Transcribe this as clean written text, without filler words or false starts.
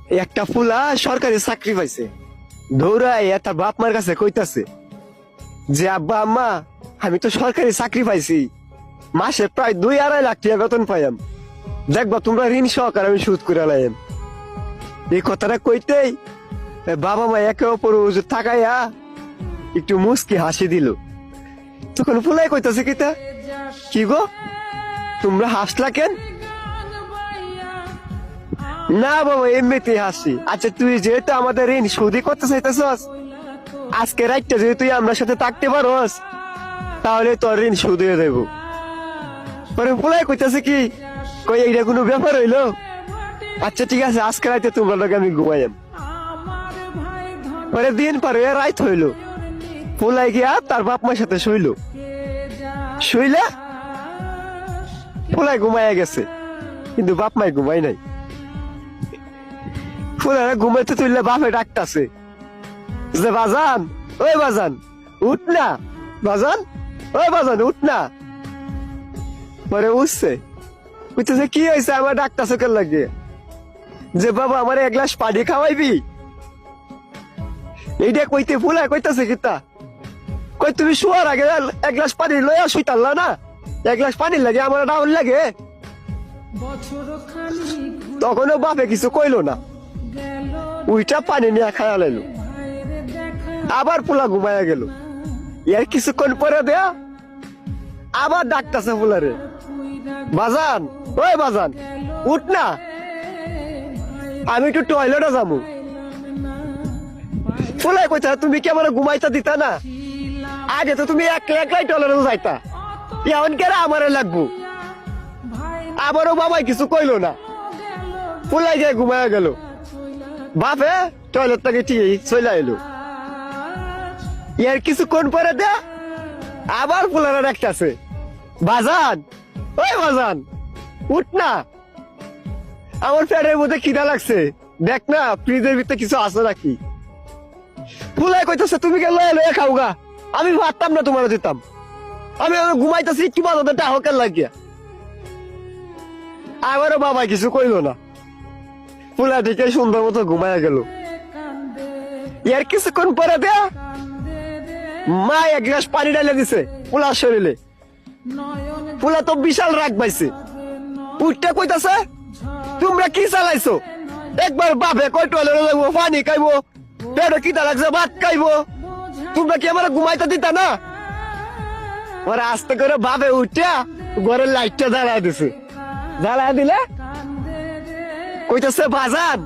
একটা ফুলা সরকারি চাকরি পাইছে, দৌড়াই তার বাপ মার কাছে কইতাছে যে আব্বা আম্মা আমি তো সরকারি চাকরি পাইছি, মাসে প্রায় 2-2.5 লাখ টাকা বেতন পাইম, দেখবা তোমরা ঋণ সহকার আমি সুদ করে লাইম। এই কথাটা কইতেই বাবা মা একে অপর তাকাইয়া একটু মুস্কি হাসি দিল। তখন ফুলাই কইতাছে কিতা, কি গো তোমরা হাসলা কেন? না বাবা এমনিতে হাসি। আচ্ছা তুই যেহেতু আমাদের ঋণ সুদি করতে চাইতেছস, আজকে রাইটটা যদি তুই আমার সাথে থাকতে পারস তাহলে তোর ঋণ সুদ হয়ে দেবো। পরে ফুলাই কইতাছে কি, কই এইটা কোনো ব্যাপার হইলো? আচ্ছা ঠিক আছে আজকে রাইতে তোমরা লোক আমি ঘুমাইম। পরে দিন পরে রাইত হইলো, ফুলাই গিয়া তার বাপ মার সাথে শুইলো। শুইলা ফুলাই ঘুমাইয়া গেছে, কিন্তু বাপ মাই ঘুমাই নাই। ফুলারা ঘুমাইতে তুললে বাপে ডাকতাছে যে বাজান, ওই বাজান উঠ না, বাজান ওই বাজান উঠ না। পরে উঠছে, বুঝতেছে কি হয়েছে আমার ডাকতাছে কেন লাগে, যে বাবা আমার 1 গ্লাস পানি খাওয়াইবি। এইটা কইতে ফুলা কইতাছে কিতা, কই তুমি শোয়ার আগে 1 গ্লাস পানি লইয়া শুইতাল্লা না, 1 গ্লাস পানি লাগে আমার ডাউন লাগে। তখনও বাপে কিছু কইলো না, উইটা পানি নিয়ে খায়া লাইলো। আবার পোলা ঘুমায়া গেল। এর কিছুক্ষণ পরে দেয়া আবার ডাকতাছে ফুলারে, বাজান ওই বাজান উঠ না, আমি একটু টয়লেটে যাবো। ফুলাই কইতা তুমি কি আমার ঘুমাইতা দিতা না, আগে তো তুমি একলাই টয়লেটে যাইতা, এখন কেরা আমারে লাগবো। আবারও বাবাই কিছু কইলো না, ফুলাই গিয়ে ঘুমায়া গেল। বাপে টয়লেট থেকে ঠিক চলে এলো। এর কিছুক্ষণ পরে দে আবার ফুলারা ডাকতাছে, বাজান ওই বাজান উঠ না, আমার পেটের মধ্যে খিদা লাগছে, দেখ না ফ্রিজের ভিতরে কিছু আছে নাকি। ফুলাই কইতাছে তুমি কে লয়ে লয়ে খাও গা, আমি ভাবতাম না তোমার দিতাম, আমি ঘুমাইতেছি একটু বাজাতে টাহকের লাগিয়া। আবারও বাবা কিছু কইলো না, ফুলা থেকে সুন্দর মতো ঘুমায়া গেল। এর কিছুক্ষণ পরে দেয়া মা 1 গ্লাস পানি ঢালে দিছে পোলার শরীরে। পোলা তো বিশাল রাগ পাইছে, উঠতে কইতাছে তোমরা কি চালাইছো, একবার বাপে কই টয়লেটে যাবো, পানি খাইবো, পেটে খিদা লাগছে ভাত খাইবো, তোমরা কি আমার ঘুমাইতে দিতা না। ওরা আস্তে করে বাপে উঠিয়া ঘরের লাইটটা জ্বালায় দিছে, জ্বালায় দিলে কইতাছে বাজান